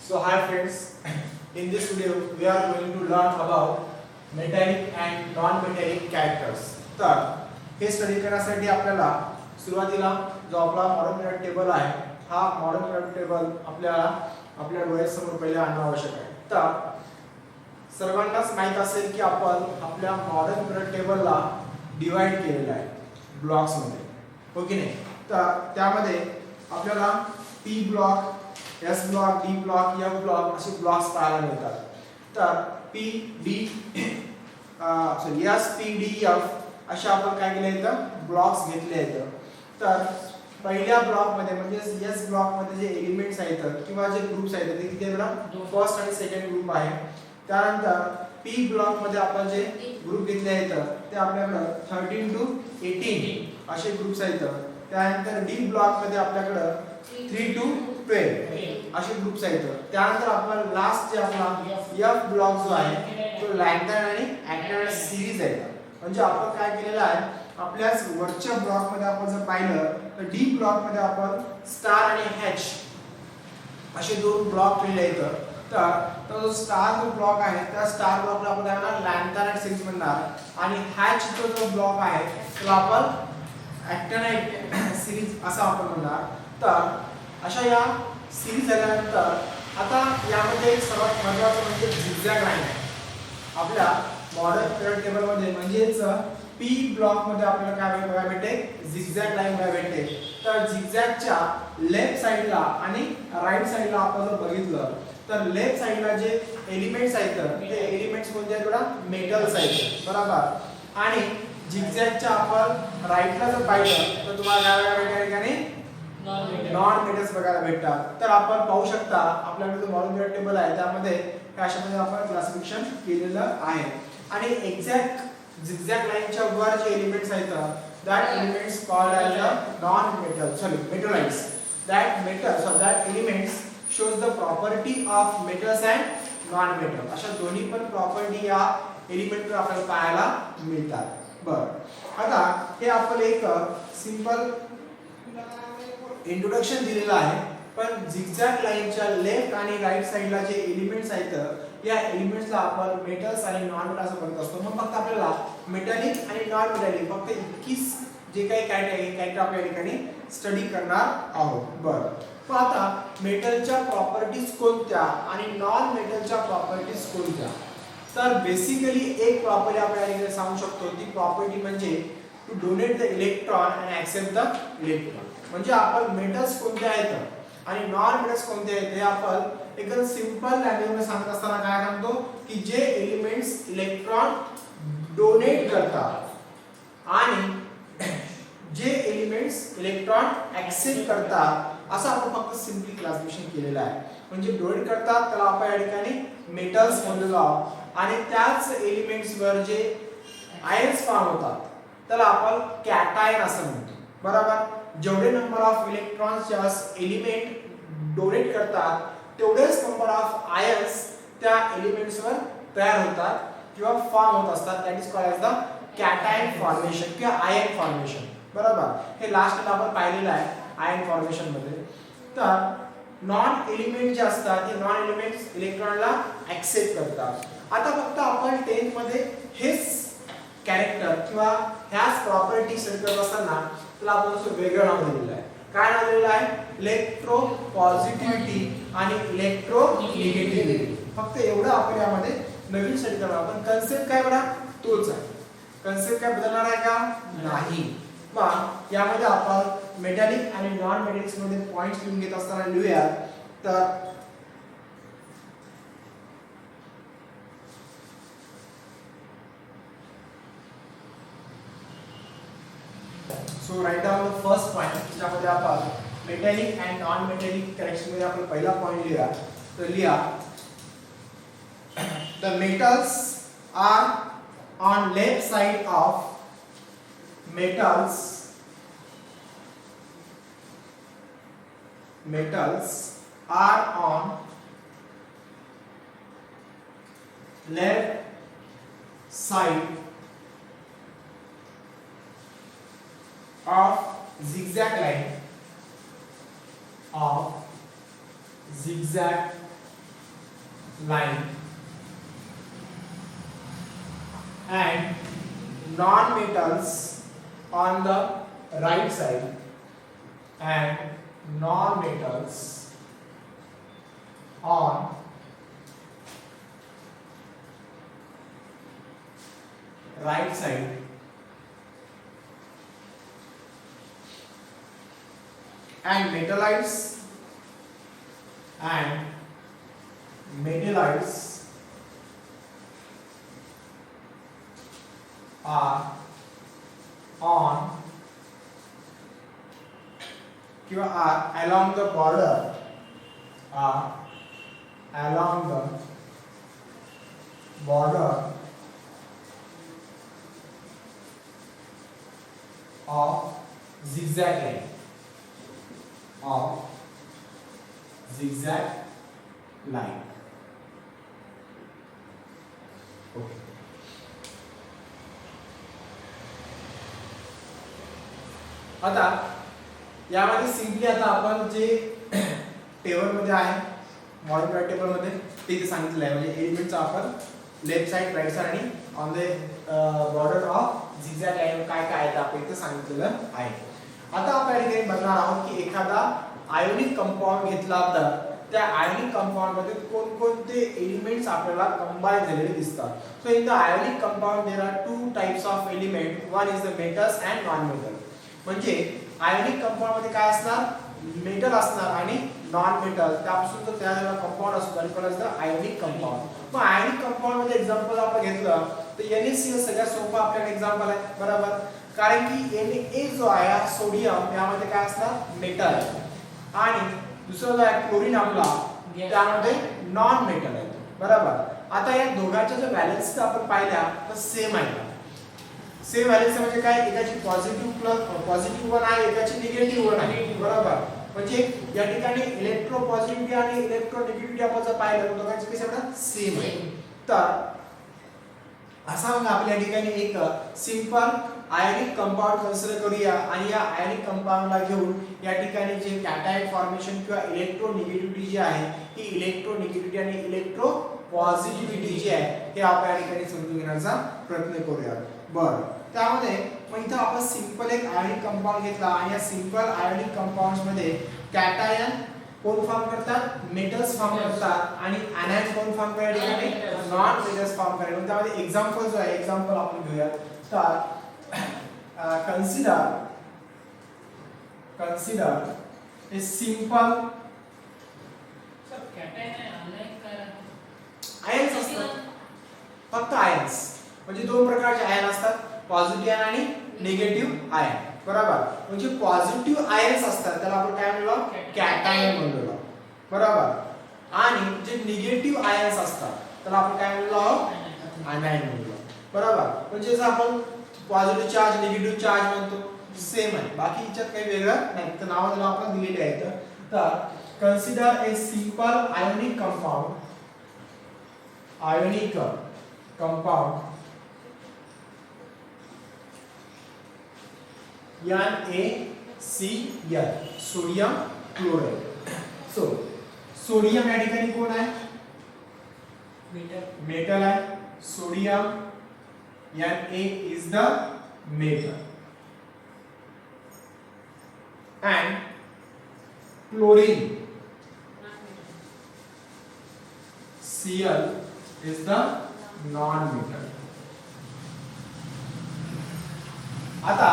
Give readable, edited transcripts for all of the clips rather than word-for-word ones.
So hi friends, in this video we are going to learn about metallic and non-metallic characters. तर हे study करण्यासाठी आपल्याला सुरुवातीला जो आपला मॉडर्न पिरियड टेबल आहे हा मॉडर्न पिरियड टेबल आपल्या डोळ्यासमोर पहिले आणणे आवश्यक आहे. तर सर्वांनाच माहित असेल की आपण आपल्या मॉडर्न पिरियड टेबलला डिवाइड केलेला आहे ब्लॉक्स मध्ये, हो की नाही. तर त्यामध्ये आपल्याला P block, S block, D block, F block असे ब्लॉक्स पाहायला मिळतात. तर P D S P D F अशा आपण काय केले इथं ब्लॉक्स घेतले आहेत. तर पहिल्या ब्लॉक मध्ये म्हणजे एस ब्लॉक मध्ये जे एलिमेंट्स आहेत किंवा जे ग्रुप्स आहेत ते किती आहेत? फर्स्ट आणि सेकंड ग्रुप आहे. त्यानंतर पी ब्लॉक मध्ये आपण जे ग्रुप घेतले आहेत ते आपल्याकडे 13 to 18 असे ग्रुप्स आहेत. त्यानंतर डी ब्लॉक मध्ये आपल्याकडे 3 to 12 असे ग्रुप्स आहेत. त्यानंतर आपण लास्ट जे आपला एफ ब्लॉक जो आहे तो लॅंथर्न आणि ऍक्टॅन सिरीज आहे. म्हणजे आपण काय केलेलं आहे आपल्या वरच्या ब्लॉक मध्ये आपण जर पाहिलं तर डी ब्लॉक मध्ये आपण स्टार आणि एच असे दोन ब्लॉक केलेले आहेत. तर जो स्टार जो ब्लॉक आहे त्या स्टार ब्लॉकला आपण त्याला लॅंथर्न सिरीज म्हणणार आणि हॅच जो ब्लॉक आहे त्याला आपण ऍक्टॅन सिरीज असं आपण म्हणणार. तर अशा या सिरीज झाल्यानंतर आता यामध्ये सर्वात महत्त्वाचं म्हणजे झिगझॅग लाईन आहे. आपल्या मॉडर्न पिरियड टेबल मध्ये म्हणजेच पी ब्लॉक मध्ये आपल्याला काय बघायला भेटेल? झिगझॅग लाईन बघायला भेटेल. तर झिगझॅगच्या लेफ्ट साइडला आणि राईट साइडला आपण जर बघितलं तर लेफ्ट साइडला जे एलिमेंट्स आहेत ते एलिमेंट्स कोणते आहेत? थोडा मेटल्स आहेत, बरोबर. आणि झिगझॅगच्या आपण राईटला जर पाहिलं तर तुम्हाला काय बघायला भेटेल का? नॉन मेटल्स बघायला भेटतात. तर आपण पाहू शकता आपल्याकडे जो मॉडर्न पिरियड टेबल आहे त्यामध्ये अशा मध्ये आपण क्लासिफिकेशन केलेलं आहे. आणि एक्झॅक्ट झिगझॅग लाईनच्या वर जे एलिमेंट्स आहेत that elements called as a metallites. That elements shows the property of metals and non-metal. अशा दोन्ही पण प्रॉपर्टी या एलिमेंटवर आपल्याला पाहायला मिळतात. बरं, आता हे आपण एक सिंपल इंट्रोडक्शन दिलेलं आहे. पण झिगझॅग लाईनच्या लेफ्ट आणि राईट साइडला जे एलिमेंट्स आहेत या एलिमेंट्सला आपण मेटल्स आणि नॉन मेटल असं म्हणत असतो. मग फक्त आपल्याला मेटॅलिक आणि नॉन मेटॅलिक फक्त 21 जे काही कॅरेक्टर आपण या ठिकाणी स्टडी करणार आहोत. बरं, मग आता मेटलच्या प्रॉपर्टीज कोणत्या आणि नॉन मेटलच्या प्रॉपर्टीज कोणत्या? तर बेसिकली एक प्रॉपर्टी आपण या ठिकाणी सांगू शकतो. ती प्रॉपर्टी म्हणजे to donate the electron and accept the electron. म्हणजे आपण मेटल्स कोणते आहेत आणि नॉन मेटल्स कोणते आहेत हे आपण एकदम सिंपल लँग्वेज मध्ये सांगत असताना काय सांगतो की जे एलिमेंट्स इलेक्ट्रॉन डोनेट करतात आणि जे एलिमेंट्स इलेक्ट्रॉन ऍक्सेप्ट करतात असं आपण फक्त सिंपली क्लासिफिकेशन केलेलं आहे. म्हणजे डोनेट करतात त्याला आपण या ठिकाणी मेटल्स म्हणतो आणि त्याच एलिमेंट्स वर जे आयन्स फॉर्म होतात त्याला आपण कॅटायन असं म्हणतो, बरोबर. जेवढे नंबर ऑफ इलेक्ट्रॉन्स ज्या एलिमेंट डोनेट करतात तेवढेच नंबर ऑफ आयन्स त्या एलिमेंट्स वर तयार होतात किंवा फॉर्म होत असतात. That is called as the cation formation किंवा आयन फॉर्मेशन, बरोबर. हे लास्टला आपण पाहिलेलं आहे आयन फॉर्मेशन मध्ये. तर नॉन एलिमेंट जे असतात हे नॉन एलिमेंट्स इलेक्ट्रॉनला ऍक्सेप्ट करतात. आता फक्त आपण 10th मध्ये हेच कॅरेक्टर किंवा ह्याच प्रॉपर्टी स्टडी करत असताना त्याला आपण असं वेगळं नाव दिलेलं आहे. काय नाव दिलेलं आहे? इलेक्ट्रो पॉझिटिव्हिटी आणि इलेक्ट्रो निगेटिव्हिटी. फक्त एवढं आपण यामध्ये नवीन स्टडी करणार. पण कन्सेप्ट काय बघा तोच आहे. कन्सेप्ट काय बदलणार आहे का? नाही. मग यामध्ये आपण मेटॅलिक आणि नॉन मेटॅलिक्स मध्ये पॉइंट्स लिहून घेत असताना लिहूया. तर so write down the first point ज्यामध्ये आपण metallic and non metallic correction मध्ये आपण पहिला पॉइंट लिहा. तर लिहा the metals are on left side of metals are on left side of zigzag line line and non-metals on the right side and non-metals on right side and metallites are on किंवा are along the border of zigzag line. Okay. आता यामध्ये simply आता आपण जे table मध्ये आहे modified table मध्ये ते इथे सांगितलं आहे म्हणजे एलिमेंटचा आपण लेफ्ट साइड राइट साइड आणि on the border of zigzag line काय काय आहे आपण इथे सांगितलेलं आहे. आता आपण इथे बघणार आहोत की एखादा आयोनिक कंपाऊंड घेतला तर त्या आयोनिक कंपाऊंड मध्ये कोणकोणते एलिमेंट्स आपल्याला कंबाईन झालेले दिसतात. So in the ionic compound there are two types of element. One is the metals and non metal. म्हणजे आयोनिक कंपाऊंड मध्ये काय असणार मेटल असणार आणि नॉन मेटल त्यापासून तर त्याला कंपाऊंड असतो आणि कोण असतं आयोनिक कंपाऊंड. मग आयोनिक कंपाऊंड मध्ये एक्झाम्पल आपण घेतलं तर NaCl सगळ्यात सोपा आपल्याला एक्झाम्पल आहे बरोबर. कारण की Na जो आहे सोडियम यामध्ये काय असणार मेटल आणि दुसरा जो आहे क्लोरीन आपला त्यामध्ये नॉन मेटल आहे बरोबर. आता या दोघांच्या जो व्हॅलेन्स आपण पाहिल्या तर सेम आहे. सेम व्हॅलेन्स म्हणजे काय एकाची पॉझिटिव्ह वन आहे एकाची निगेटिव्ह वन आहे बरोबर. म्हणजे या ठिकाणी इलेक्ट्रो पॉझिटिव्हिटी आणि इलेक्ट्रो निगेटिव्हिटी आपण जर पाहिलं तर दोघांचे कसे असतात सेम आहे. तर असा मग आपल्या ठिकाणी एक सिंपल आयोनिक कंपाऊंड कन्सिडर करूया आणि या आयोनिक कंपाऊंडला घेऊन या ठिकाणी जे कॅटायन फॉर्मेशन किंवा इलेक्ट्रो निगेटिव्हिटी जी आहे ही इलेक्ट्रो निगेटिव्हिटी आणि इलेक्ट्रो पॉझिटिव्हिटी जी आहे हे आपण या ठिकाणी समजून घेण्याचा प्रयत्न करूया. बरं त्यामध्ये मग इथं आपण सिंपल एक आयोनिक कंपाऊंड घेतला आणि या सिंपल आयोनिक कंपाऊंड्स मध्ये कॅटायन कोण फॉर्म करतात मेटल्स फॉर्म करतात आणि एनायन्स कोण फॉर्म करतात नॉन मेटल्स फॉर्म करतात. त्यामध्ये एक्झाम्पल जो आहे एक्झाम्पल आपण घेऊया. तर consider a simple आयन्स असतात फक्त आयन्स म्हणजे दोन प्रकारचे आयन असतात पॉझिटिव्ह आयन आणि निगेटिव्ह आयन बरोबर. म्हणजे पॉझिटिव्ह आयन्स असतात त्याला आपण काय म्हणलो कॅटायन म्हणलो बरोबर आणि जे निगेटिव्ह आयन्स असतात त्याला आपण काय म्हणलो आयनायन म्हणलो बरोबर. म्हणजे जर आपण पॉझिटिव्ह चार्ज निगेटिव्ह चार्ज म्हणतो सेम आहे बाकी याच्यात काही वेगळं नाही. तर नाव त्याला आपण दिलेले आहेत. तर consider a simple ionic compound NaCl sodium chloride. So sodium या ठिकाणी कोण आहे मेटल आहे. Sodium Na is the metal and chlorine Cl is the non-metal. आता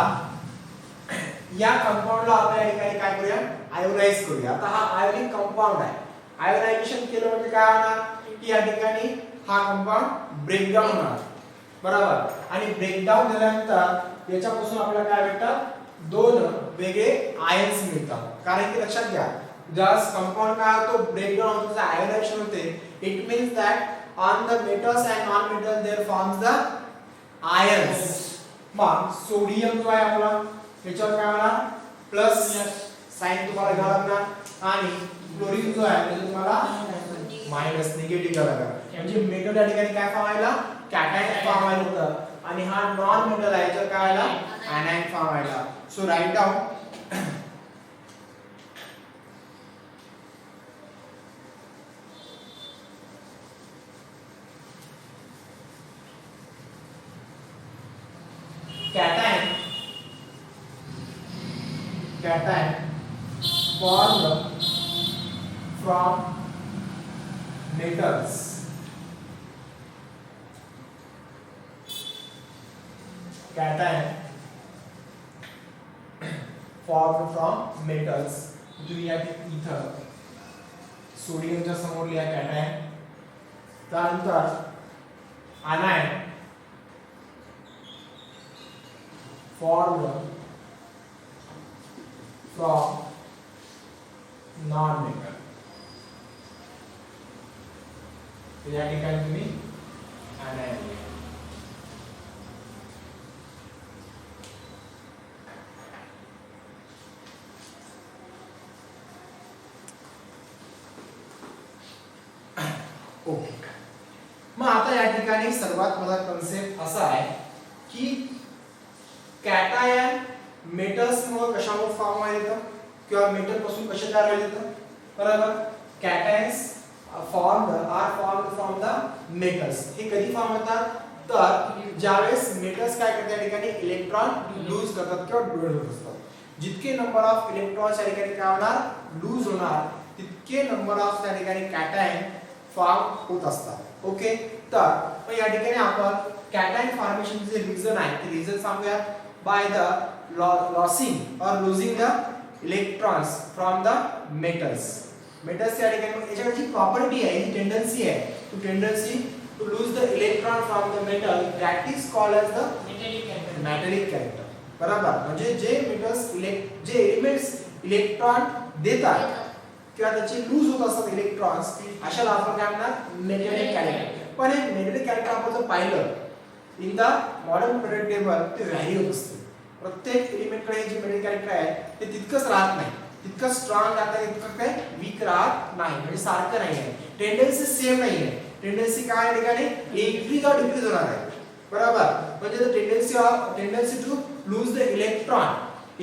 या कंपाऊंडला आपण या ठिकाणी काय करूया आयोनाइज करूया. आता हा आयोनिक कंपाऊंड आहे. आयोनायझेशन केलं म्हणजे काय होणार की या ठिकाणी हा कंपाऊंड ब्रेकडाऊन होणार बरोबर आणि ब्रेकडाऊन झाल्यानंतर याच्यापासून आपल्याला काय भेटतात दोन वेगळे आयन्स मिळतात. कारण की लक्षात घ्या जस्ट कंपाऊंड काय होतो ब्रेकडाऊन होतो आयोनायझेशन होते. It means that on the metals and non metal there forms the ions. मग सोडियम जो आहे आपला याच्यावर काय होणार प्लस साइन तुम्हाला घ्यावं लागणार आणि क्लोरीन जो आहे म्हणजे तुम्हाला मायनस निगेटिव्ह घ्यावं लागणार. म्हणजे मेटल या ठिकाणी काय फॉर्म व्हायला कॅटायन फॉर्म व्हायला होतं आणि हा नॉन मेटल आहे याच्यावर काय व्हायला एनायन फॉर्म व्हायला. So write down cation formed from metals. Cation formed from metals. तुम्ही या इथं सोडियमच्या समोर लिहा कॅटायन, त्यानंतर anion formed from non-metal. या ठिकाणी तुम्ही anion लिहा. ओके. मग आता या ठिकाणी सर्वात मोठा कन्सेप्ट असा आहे की कॅटायन मेटल्स मुळे कशामुळे फॉर्म व्हायला किंवा मेटल पासून कसे तयार व्हायला. बरोबर. कॅटायन्स फॉर्म्ड फ्रॉम द मेटल्स. हे कधी फॉर्म होतात तर ज्यावेळेस मेटल्स काय करतात या ठिकाणी इलेक्ट्रॉन लूज करतात किंवा डोनेट होत असतात. जितके नंबर ऑफ इलेक्ट्रॉन्स या ठिकाणी काय होणार लूज होणार तितके नंबर ऑफ त्या ठिकाणी कॅटायन फॉर्म होत असतात. ओके. तर मग या ठिकाणी आपण कॅटायन फॉर्मेशन जे रिझन आहे ते रिझन सांगूया. By the losing or losing the electrons from the metals. Metals या ठिकाणी याच्याची प्रॉपर्टी आहे, ही टेंडन्सी आहे, to tendency to lose the electron from the metal that is called as the metallic character. बरोबर. म्हणजे जे मेटल्स जे एलिमेंट्स इलेक्ट्रॉन देतात किंवा त्याचे लूज होत असतात इलेक्ट्रॉन्स अशाला आपण काय म्हणणार मेटॅलिक कॅरेक्टर. पण हे मेटॅलिक कॅरेक्टर आपण जर पाहिलं in the modern period table ते व्हॅरी होत असते. प्रत्येक एलिमेंट कडे जे मेटॅलिक कॅरेक्टर आहे ते तितकंच राहत नाही, तितकं स्ट्रॉंग राहत नाही, तितकं काय वीक राहत नाही, म्हणजे सारखं नाही आहे. टेंडन्सी सेम नाही आहे. टेंडन्सी काय या ठिकाणी इन्क्रीज और डिक्रीज होणार आहे. बरोबर. म्हणजे the tendency to lose the electron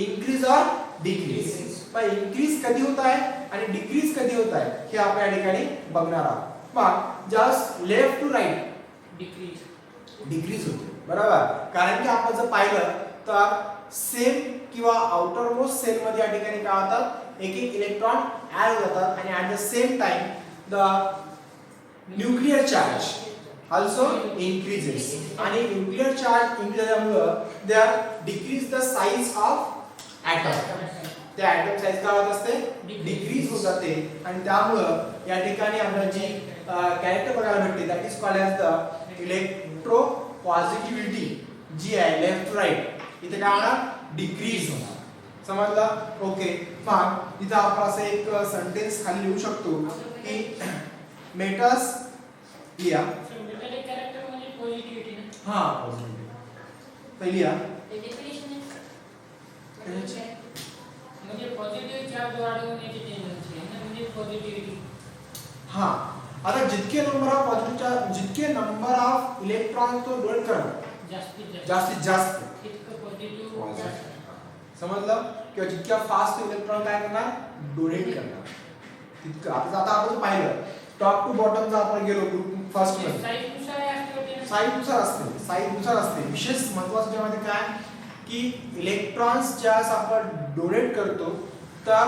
increase or decrease. पण इन्क्रीज कधी होत आहे आणि डिक्रीज कधी होत आहे हे आपण या ठिकाणी बघणार आहोत. मग just left to right decrease होते. बरोबर. कारण की आपण जर पाहिलं तर सेल किंवा आउटर मोस्ट सेल मध्ये या ठिकाणी काय होतात एक एक इलेक्ट्रॉन ऍड होतात आणि at the same time the nuclear charge also increases. आणि न्यूक्लियर चार्ज इन्क्रीज झाल्यामुळे they are decrease the size of atom. त्या ॲटम साइज काय होत असते डिक्रीज होत जाते आणि त्यामुळे या ठिकाणी आपल्याला जी कॅरेक्टर बघायला भेटते that is called as the electropositivity जी आहे लेफ्ट टू राईट इथे काय होणार डिक्रीज होणार. समजलं. ओके. मग इथं आपण असं एक सेंटेन्स खाली लिहू शकतो की मेटल्स लिहा. मेटॅलिक कॅरेक्टर म्हणजे पॉझिटिव्हिटी ना. हां पॉझिटिव्हिटी पहिली या डेफिनेशन आहे म्हणजे पॉझिटिव्ह चार्ज वाढवण्याची टेंडन्सी आहे ना, म्हणजे पॉझिटिव्हिटी. हां. आता जितके नंबर ऑफ पॉझिटिव्ह जितके नंबर ऑफ इलेक्ट्रॉन तो डोनेट करणार जास्तीत जास्त तितकं पॉझिटिव्ह. समजलं. किंवा जितक्या फास्ट इलेक्ट्रॉन काय करणार डोनेट करणार तितकं. आता आपण पाहिलं टॉप टू बॉटम जर आपण गेलो ग्रुप फर्स्ट मध्ये साईजनुसार असते. विशेष महत्त्वाचं त्यामध्ये काय की इलेक्ट्रॉन्स ज्यास आपण डोनेट करतो तर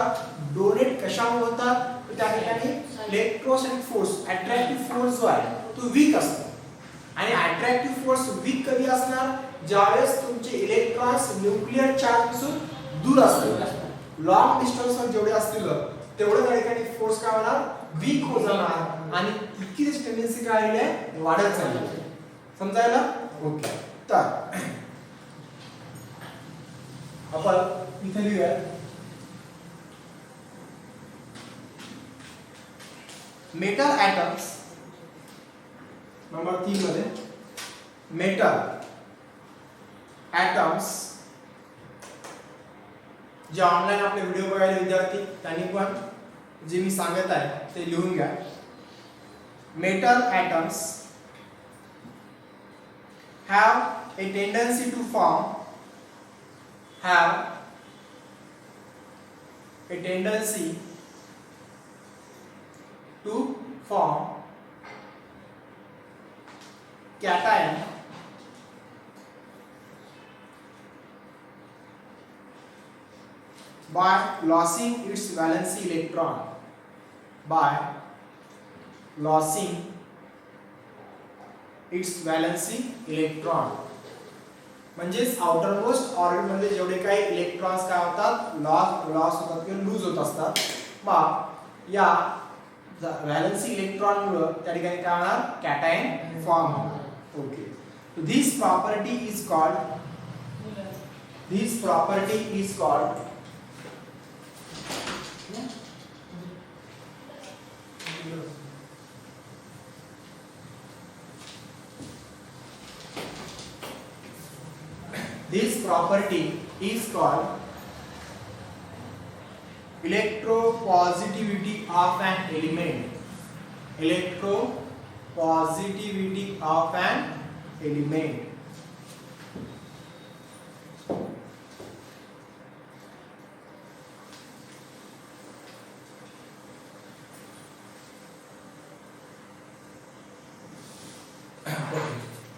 डोनेट कशामुळे होतात तर त्या ठिकाणी इलेक्ट्रोस्टॅटिक फोर्स अट्रॅक्टिव्ह फोर्स जो आहे तो वीक असतो. आणि अट्रॅक्टिव्ह फोर्स वीक कधी असणार ज्यावेळेस तुमचे इलेक्ट्रॉन्स न्यूक्लियर चार्ज पासून दूर असतील. लॉंग डिस्टन्सवर जेवढे असतील तेवढं त्या ठिकाणी फोर्स काय होणार वीक होत जाणार आणि इतकी त्याची टेंडन्सी काय आहे वाढत चालली. समजायला. ओके. तर आपण इथे लिहूया मेटल ॲटम्स नंबर 3 मध्ये मेटल ॲटम्स जे ऑनलाइन आपले व्हिडिओ बघायला विद्यार्थी त्यांनी पण जे मी सांगत आहे ते लिहून घ्या. Metal atoms have a tendency to form cation by losing its valency electron, by losing its valency electron. म्हणजेच आउटर मोस्ट ऑर्बिट मध्ये जेवढे काही इलेक्ट्रॉन्स काय होतात लॉस होतात किंवा लूज होत असतात, मग या व्हॅलेन्सी इलेक्ट्रॉन मुळे त्या ठिकाणी काय होणार कॅटायन फॉर्म होणार. Okay, so this property is called this property is called electropositivity of an element. Electropositivity of an element.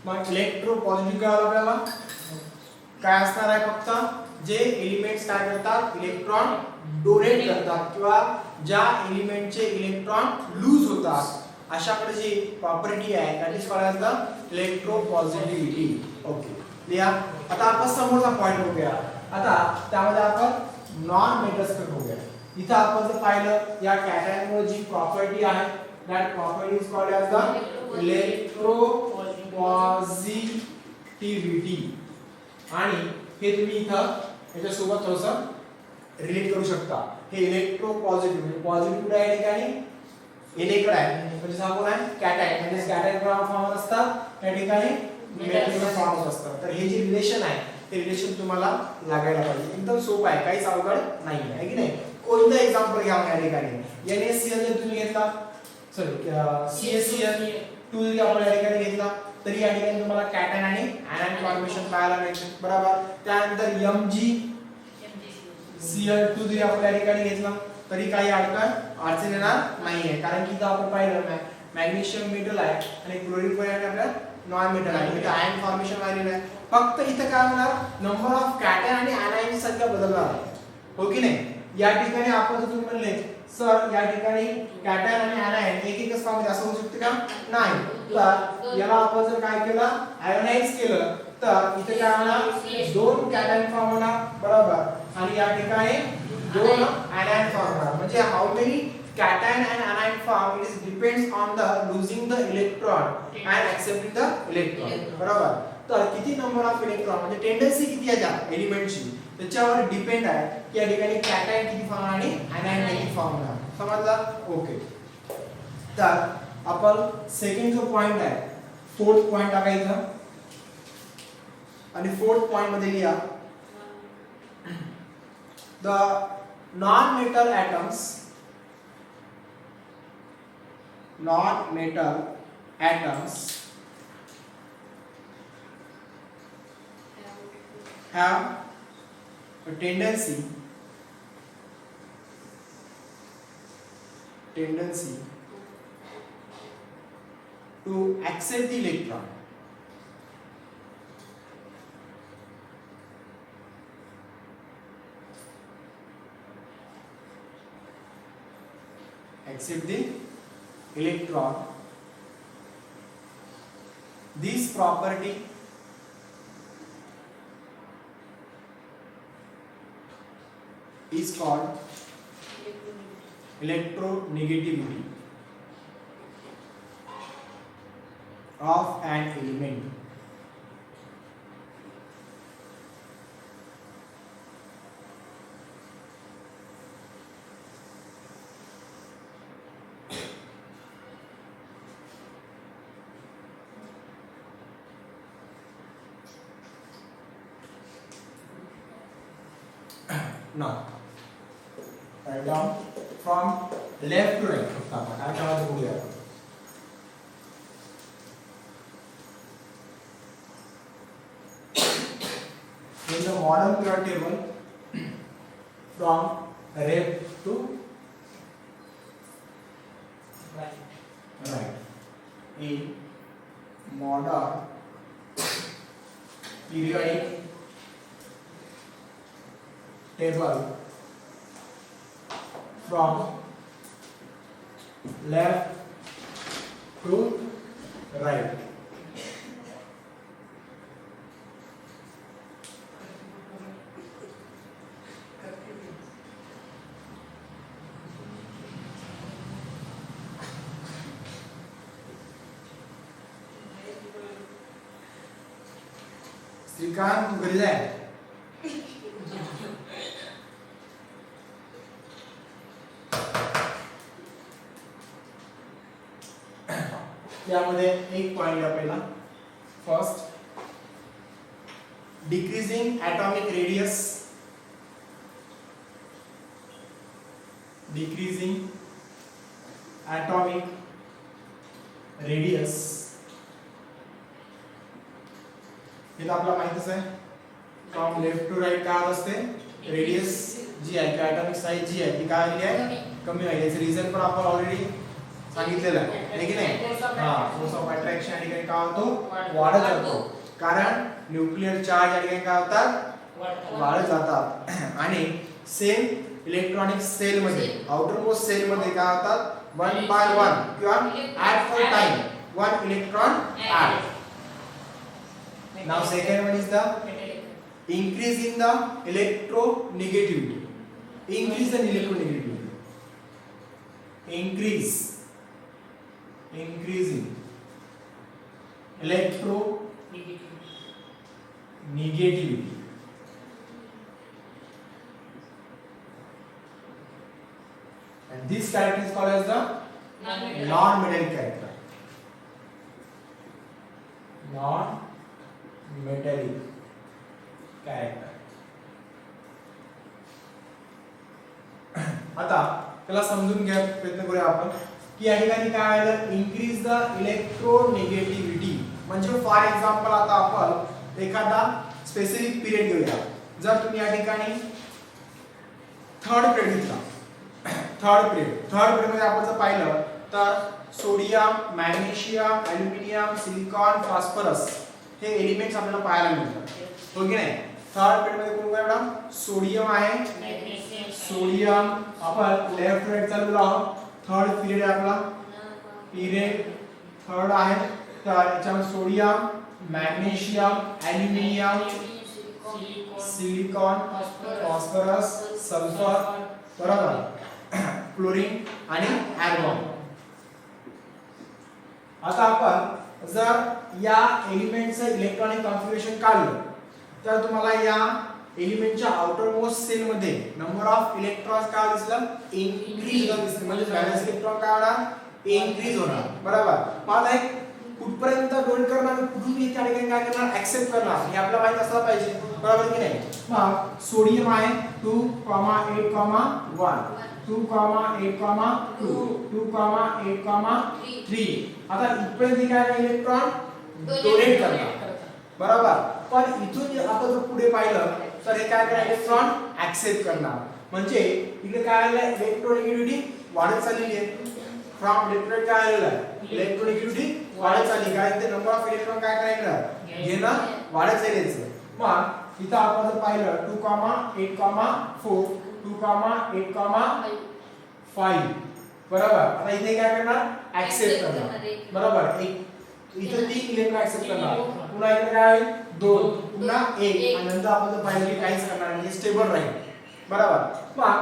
मग इलेक्ट्रोपॉझिटिव्ह काय आपल्याला काय असणार आहे, फक्त जे एलिमेंट्स काय करतात इलेक्ट्रॉन डोनेट करतात किंवा ज्या एलिमेंटचे इलेक्ट्रॉन लूज होतात अशाकडे जी प्रॉपर्टी आहे that is called as the electropositivity. Okay, लिहा. आता आपण समोरचा पॉइंट बघूया. आता त्यामध्ये आपण नॉन मेटल्सकडे बघूया. इथं आपण जर पाहिलं या कॅटायनमुळे जी प्रॉपर्टी आहे that property is called as the electropositivity. आणि हे तुम्ही इथं याच्या सोबत थोडंसं रिलेट करू शकता. हे इलेक्ट्रोपॉझिटिव्ह म्हणजे पॉझिटिव्ह आहे ठिकाणी इलेक्ट्रॉन आहे म्हणजे सांगून आहे कॅटायन म्हणजे कॅटायन फॉर्म असतात त्या ठिकाणी मेटल फॉर्म असतात. तर हे जे रिलेशन आहे ते रिलेशन तुम्हाला लागायला पाहिजे. एकदम सोपं आहे, काहीच अवघड नाही आहे की नाही. कोणतं एक्झाम्पल घ्या या ठिकाणी NaCl जर तुम्ही घेतला सॉरी CaCl2 जरी आपण या ठिकाणी घेतला तरी या ठिकाणी तुम्हाला कॅटायन आणि ऍनायन फॉर्मेशन पाहायला मिळते, बरोबर. त्यानंतर MgCl2 जरी आपण या ठिकाणी घेतला तरी काही अडचण येणार नाहीये, कारण की इथं आपण पाहिलं मॅग्नेशियम मेटल आहे आणि क्लोरीन पण आहे आपल्या नॉन मेटल आहे. इथं आयन फॉर्मेशन आलेलं आहे. फक्त इथं काय होणार नंबर ऑफ कॅटायन आणि ऍनायन संख्या बदलणार आहे, हो की नाही. या ठिकाणी आपण जर तुम्ही म्हणले सर या ठिकाणी कॅटायन आणि ऍनायन एक एकच फॉर्म असं होऊ शकते का, नाही. तर याला आपण जर काय केलं आयोनाइज केलं तर इथे काय होणार दोन कॅटायन फॉर्म होणार, बरोबर. आणि या ठिकाणी दोन anion फॉर्म होणार. म्हणजे how many cation and anion form it is depends on the losing the electron and accepting the electron, बरोबर. तर किती नंबर ऑफ इलेक्ट्रॉन म्हणजे टेंडन्सी किती आहे त्या एलिमेंटची त्याच्यावर डिपेंड आहे की या ठिकाणी कॅटायन किती फॉर्म आणि anion किती फॉर्म होणार, समजलं. ओके, तर आपण सेकंड जो पॉइंट आहे फोर्थ पॉइंट टाकायचा आणि फोर्थ पॉइंट मध्ये लिहा the non-metal atoms have a tendency to accept the electron. Accept the electron. This property is called electronegativity of an element. Now, write down from left to right. काय करायचं बघूया. In the modern periodic table, from left to right. In modern periodic table from left to right. Shrikant तू घरी जाय. यामध्ये एक point आहे पहिला. First, decreasing atomic radius, decreasing atomic radius. हे तर आपल्याला माहितीच आहे. फ्रॉम लेफ्ट टू राइट काय असते, रेडियस जी आहे किंवा atomic साइज जी आहे ती काय झाली आहे, कमी झाली. याचं रिझन पण आपण ऑलरेडी सांगितलेलं आहे की नाही. फोर्स ऑफ अट्रॅक्शन या ठिकाणी काय होतो, वाढत जातो. कारण न्यूक्लिअर चार्ज या ठिकाणी काय होतात, वाढत जातात. आणि सेम इलेक्ट्रॉनिक सेल मध्ये, आउटर मोस्ट सेल मध्ये काय होतात, 1 by 1 किंवा at for time 1 electron add. Now second one is the increase in the electronegativity. Increase the electronegativity. Increasing electronegativity. And this character is called as the non-metallic character. Non-metallic character. आता त्याला समजून घ्या प्रयत्न करूया आपण की या ठिकाणी काय आहे, इन्क्रीज द इलेक्ट्रोनेगेटिव्हिटी. म्हणजे फॉर एक्झाम्पल आता आपण एखादा स्पेसिफिक पिरियड घेऊया. जर तुम्ही या ठिकाणी थर्ड पिरियड घेतला, थर्ड पिरियड मध्ये आपण जर पाहिलं तर sodium, magnesium, aluminium, silicon, phosphorus हे एलिमेंट्स आपल्याला पाहायला मिळतात, हो की नाही. थर्ड पिरियड मध्ये कोण मॅडम, सोडियम आहे. सोडियम आपण लेफ्ट राइट चालू आहोत. थर्ड पिरियड आहे आपला, पिरियड थर्ड आहे. तर याच्यामध्ये sodium, magnesium, aluminium, silicon, phosphorus, sulphur, बरोबर, क्लोरीन आणि आर्गॉन. आता आपण जर या एलिमेंटचं इलेक्ट्रॉनिक कॉन्फिगरेशन काढलं तर तुम्हाला या एलिमेंटच्या आउटर मोस्ट सेल मध्ये नंबर ऑफ इलेक्ट्रॉन्स काय दिसलं, इन्क्रीज होत दिसतं. म्हणजे व्हॅलेन्स इलेक्ट्रॉन काय होणार, इन्क्रीज होणार, बरोबर. मला एक कुठपर्यंत डोंट करणार, कुठून मी त्या ठिकाणी काय करणार, ऍक्सेप्ट करणार, हे आपल्याला माहित असलं पाहिजे, बरोबर की नाही. मग सोडियम आहे 2,8,1 2,8,2 2,8,3. आता इथपर्यंत काय इलेक्ट्रॉन डोनेट करणार, बरोबर. पण इथून आपण जर पुढे पाहिलं तर हे काय करणार, इलेक्ट्रॉन ऍक्सेप्ट करणार. म्हणजे इकडे काय आलं, इलेक्ट्रोनेगेटिव्हिटी वाढत चाललेली आहे. फ्रॉम इलेक्ट्रोड काय आलेलं आहे, इलेक्ट्रोनेगेटिव्हिटी वाढत चालली. कारण ते नंबर ऑफ इलेक्ट्रॉन काय करायचं, घेणं वाढत चालायचं. मग इथं आपण जर पाहिलं 2,8,4 2,8,5, बरोबर. आता इथे काय करणार, ऍक्सेप्ट करणार, बरोबर. इथे 3 इलेक्ट्रॉन ऍक्सेप्ट करणार, पुन्हा इथे काय आहे 2, पुन्हा 1 आणि नंतर आपण जर पाहिलं की काहीच करणार नाही, स्टेबल राहील, बरोबर. मग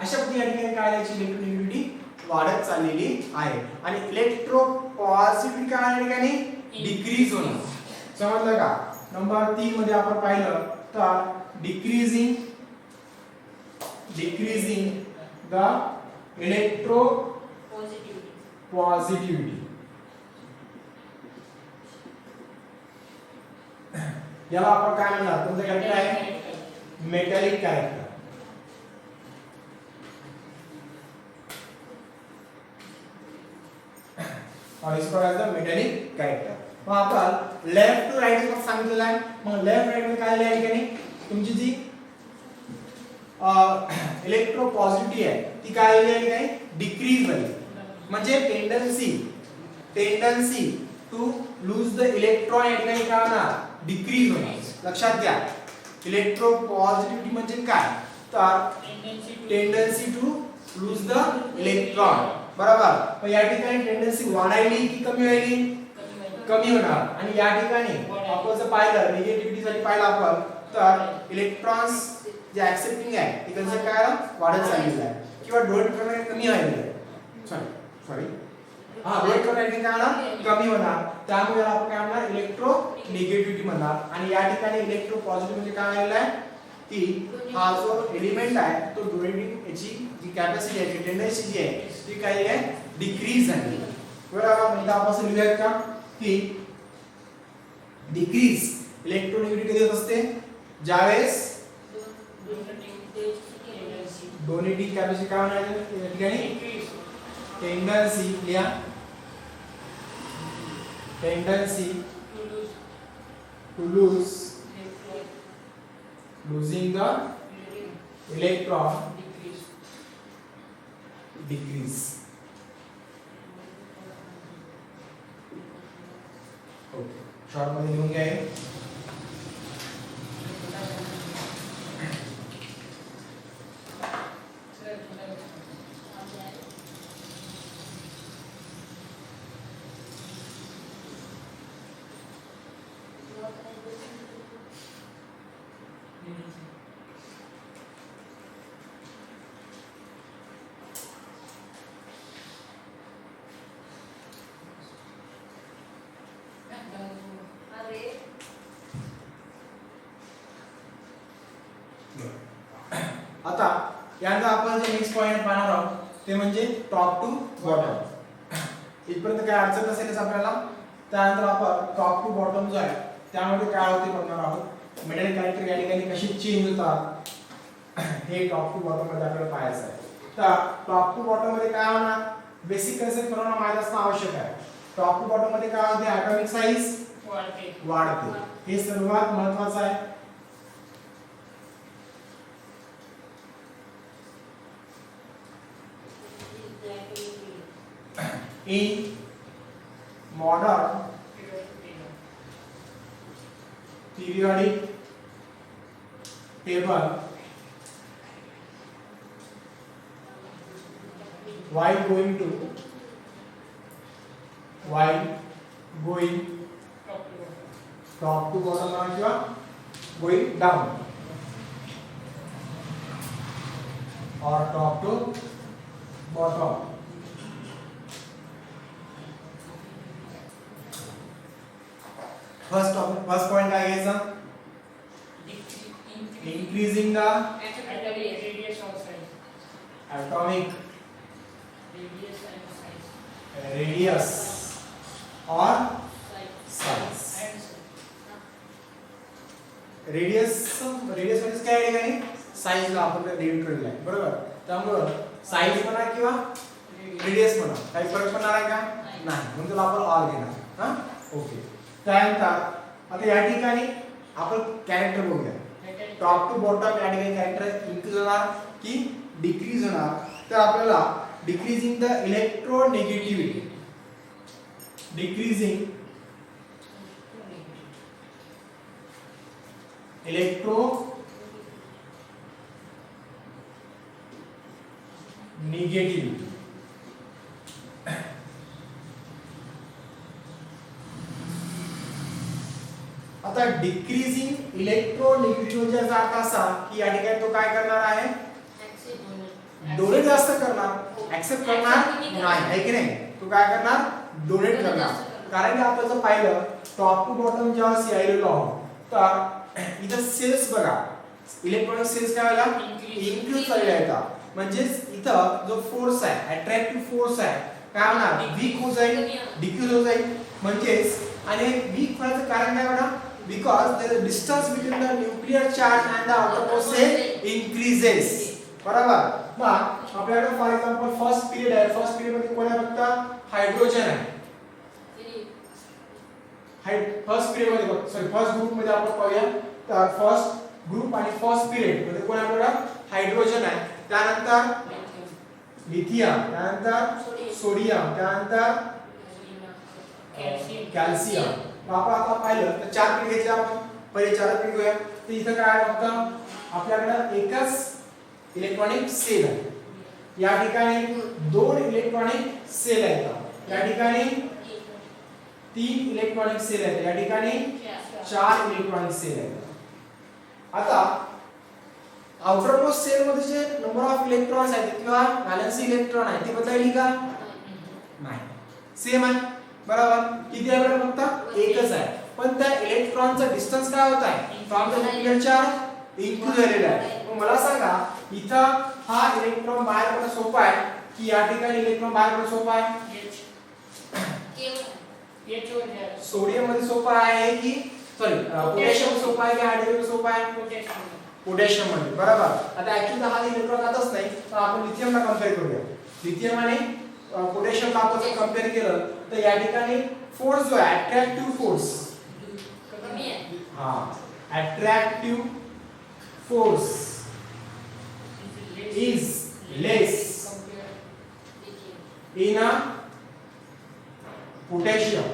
अशा पद्धतीने काय याची इलेक्ट्रोनेगेटिव्हिटी वाढत चाललेली आहे. आणि इलेक्ट्रो पॉझिटिव्हिटी काय आहे ठिकाणी, डिक्रीज होणार. समजलं का. नंबर 3 मध्ये आपण पाहिलं तर डिक्रीजिंग द इलेक्ट्रो पॉझिटिव्हिटी. याला आपण काय म्हणणार, तुमचं कॅरेक्टर आहे मेटॅलिक कॅरेक्टर. और इसको एज द मेटॅलिक कॅरेक्टर. मग आपण लेफ्ट टू राइट मध्ये सांगितलेलं आहे. मग लेफ्ट राइट मध्ये काय लिहायचं की नाही, तुमची जी इलेक्ट्रो पॉझिटिव्हिटी आहे ती काय झाली आहे की नाही, डिक्रीज झाली. म्हणजे tendency to lose the electron या ठिकाणी काय होणार, डिक्रीज होणार. लक्षात घ्या, इलेक्ट्रो पॉझिटिव्हिटी म्हणजे काय, तर tendency to lose the electron, बरोबर. पण या ठिकाणी टेंडन्सी वाढायली की कमी व्हायली? कमी होणार. आणि या ठिकाणी आपण जर पाहिलं निगेटिव्हिटी साठी पाहिलं आपण तर इलेक्ट्रॉन्स जे ऍक्सेप्टिंग आहे ते कसं काय वाढत चाललेलं आहे किंवा डोनेट करणारे कमी व्हायले आहे. सॉरी डोनेट करणारे काय होणार? कमी होणार. त्यामुळे आपण काय म्हणणार? इलेक्ट्रो निगेटिव्हिटी म्हणणार. आणि या ठिकाणी इलेक्ट्रो पॉझिटिव्ह म्हणजे काय आलेलं आहे की हा जो एलिमेंट आहे तो डोनेटिंग याची जी कॅपॅसिटी आहे, टेंडन्सी जी आहे ती काय आहे? डिक्रीज झाली. बरोबर. म्हणजे आपण लिहूयात का की डिक्रीज इलेक्ट्रोनिगेटिव्हिटी कधी होत असते? ज्यावेळेस डोनेटिंग कॅपॅसिटी काय होणार आहे या ठिकाणी? टेंडन्सी लिहा. Tendency to losing the electron decrease. Okay, short मध्ये लिहून घ्या. आता यानंतर आपण जे नेक्स्ट पॉइंट पाहणार आहोत ते म्हणजे टॉप टू बॉटम. इथपर्यंत काय अडचण नसेलच आपल्याला. त्यानंतर आपण टॉप टू बॉटम जो आहे त्यामध्ये काय होते बघणार आहोत. मेटल कॅरेक्टर या ठिकाणी कशी चेंज होतात हे टॉप टू बॉटम मध्ये आपल्याला पाहायचं आहे. तर टॉप टू बॉटम मध्ये काय होणार? बेसिक कन्सेप्ट तुम्हाला माहित असणं आवश्यक आहे. टॉप टू बॉटम मध्ये काय होते? ॲटॉमिक साईज वाढते. हे सर्वात महत्त्वाचं आहे. In modern periodic table, while going top to bottom किंवा going down or top to bottom. First point काय घ्यायचा? increasing the atomic radius or size. Radius म्हणजे काय आहे? काय साइज ला आपण डिवाइड केलेला आहे, बरोबर. त्यामुळे साइज म्हणा किंवा रेडियस म्हणा काही फरक पडणार आहे का? नाही. म्हणून त्याला आपण आर घेणार. हां, ओके. त्यानंतर आता या ठिकाणी आपण कॅरेक्टर बघूया. टॉप टू बॉटम या ठिकाणी कॅरेक्टर इन्क्रीज होणार की डिक्रीज होणार? तर आपल्याला decreasing the electronegativity, decreasing electro negativity. आता डिक्रीजिंग इलेक्ट्रोनेगेटिव्हिटी म्हणजे याचा अर्थ असा की या ठिकाणी तो काय करणार आहे? डोनेट जास्त करणार, ऍक्सेप्ट करणार नाही, आहे की नाही? तो काय करणार? डोनेट करणार. कारण की आपण जर पाहिलं टॉप टू बॉटम जेव्हा सीआयलो आहोत तर इथं सेल्स बघा, इलेक्ट्रॉनिक सेल्स काय व्हायला? इन्क्रीज झालेला आहे. म्हणजे इथं जो फोर्स आहे, अट्रॅक्टिव्ह फोर्स आहे, काय होणार? वीक होत जाईल, डिक्रीज होत जाईल. म्हणजेच आणि वीक होण्याचं कारण काय होणार? because the distance between the nuclear charge and the outermost cell increases. बरोबर. मग आपल्याकडे फॉर एक्झाम्पल फर्स्ट पिरियड आहे. फर्स्ट पिरियड मध्ये कोण आहे? फक्त हायड्रोजन आहे. फर्स्ट पिरियड मध्ये फर्स्ट ग्रुप मध्ये आपण पाहूया. तर फर्स्ट ग्रुप आणि फर्स्ट पिरियड मध्ये कोण आहे? हायड्रोजन आहे. त्यानंतर लिथियम, त्यानंतर सोडियम, त्यानंतर कॅल्शियम. आपण आता पाहिलं तर चार पिरियड घेतले आपण. पहिले चार पिरियड घेऊया. तर इथं काय आहे? फक्त आपल्याकडे एकच इलेक्ट्रॉनिक सेल आहे. या ठिकाणी 2 इलेक्ट्रॉनिक सेल आहेत, या ठिकाणी 3 इलेक्ट्रॉनिक सेल आहेत, या ठिकाणी 4 इलेक्ट्रॉनिक सेल आहेत. आता आउटर मोस्ट सेल मध्ये जे नंबर ऑफ इलेक्ट्रॉन्स आहेत किंवा व्हॅलेन्सी इलेक्ट्रॉन आहे ती बदलायली का नाही, सेम आहे बरोबर. किती आहे बरं, फक्त एकच आहे, पण त्या इलेक्ट्रॉनचा डिस्टन्स काय होत आहे from the nuclear charge increase झालेला आहे. मग मला सांगा इथं हा इलेक्ट्रॉन बाहेर पडणं सोपं आहे की या ठिकाणी इलेक्ट्रॉन बाहेर पडणं सोपं आहे? सोडियम मध्ये सोपं आहे की सॉरी पोटॅशियम सोपं आहे की हायड्रोजन सोपं आहे? पोटॅशियम मध्ये बरोबर. आता ऍक्च्युअली हा इलेक्ट्रॉन जातच नाही, तर आपण लिथियमला कंपेअर करूया. लिथियम आणि पोटॅशियमला आपण जर कंपेअर केलं तर या ठिकाणी फोर्स जो आहे अट्रॅक्टिव्ह फोर्स कमी आहे. हा attractive force is less in a potassium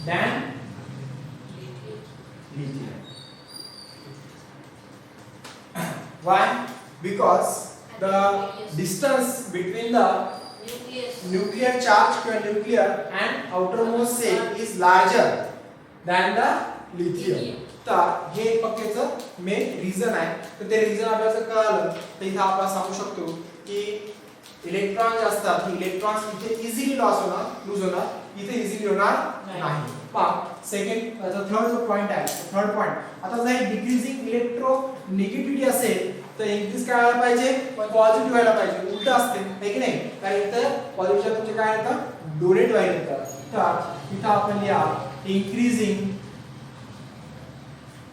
than lithium. Why? Because the distance between the nuclear charge to a nuclear and outermost cell is larger than the lithium. तर हे पक्केचं main reason आहे. तर ते reason आपल्याला जर कळालं तर इथे आपण सांगू शकतो की इलेक्ट्रॉन जे असतात ही इलेक्ट्रॉन्स इथे इझिली लूज होणार, इथे इझिली होणार नाही. पहा सेकंड थर्ड जो पॉइंट आहे, थर्ड पॉइंट, आता जर डिक्रीजिंग इलेक्ट्रो निगेटिव्हिटी असेल तर इन्क्रीज काय व्हायला पाहिजे, पॉझिटिव्ह व्हायला पाहिजे. उलट असते आहे की नाही, कारण इथं पॉझिटिव्ह तुमचे काय येतं डोनेट व्हायला येतं. तर इथं आपण लिहा इन्क्रीजिंग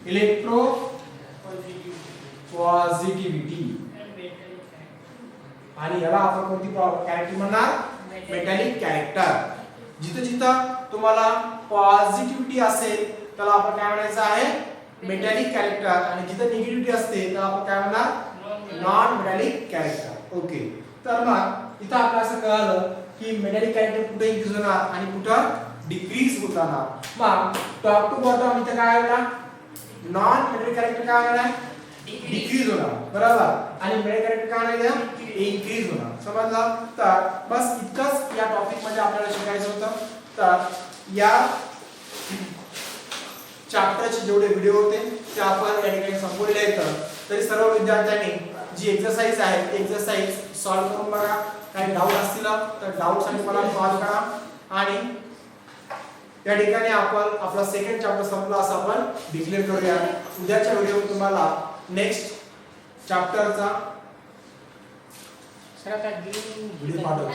इलेक्ट्रो पॉझिटिव्हिटी आणि याला आपण कोणती कॅरेक्टर म्हणणार, मेटॅलिक कॅरेक्टर. जिथे जिथं तुम्हाला पॉझिटिव्हिटी असेल त्याला आपण काय म्हणायचं आहे मेटॅलिक कॅरेक्टर, आणि जिथे निगेटिव्हिटी असते त्याला आपण काय म्हणणार नॉन मेटॅलिक कॅरेक्टर. ओके. तर मग इथं आपल्याला असं कळलं की मेटॅलिक कॅरेक्टर कुठे इन्क्रीज होणार आणि कुठं डिक्रीज होत जाणार. मग टॉप टू बॉटम इथे काय होणार, नॉन मेटॅलिक कॅरेक्टर काय होणार डिक्रीज होणार बरोबर, आणि मेटॅलिक कॅरेक्टर काय होणार इन्क्रीज होणार. समजलं? तर बस इतकंच या टॉपिक मध्ये आपल्याला शिकायचं होतं. तर या चॅप्टरचे जेवढे व्हिडिओ होते ते आपण या ठिकाणी संपवलेले आहेत. तरी सर्व विद्यार्थ्यांनी जी एक्सरसाइज आहे ती एक्सरसाइज सॉल्व्ह करून बघा. काही डाऊट असतील तर डाऊट साठी मला कॉल करा. आणि या ठिकाणी आपण आपला सेकंड चॅप्टर संपला असं आपण डिक्लेअर करूया. उद्याच्या व्हिडिओ तुम्हाला नेक्स्ट चॅप्टरचा व्हिडिओ पाठवतो.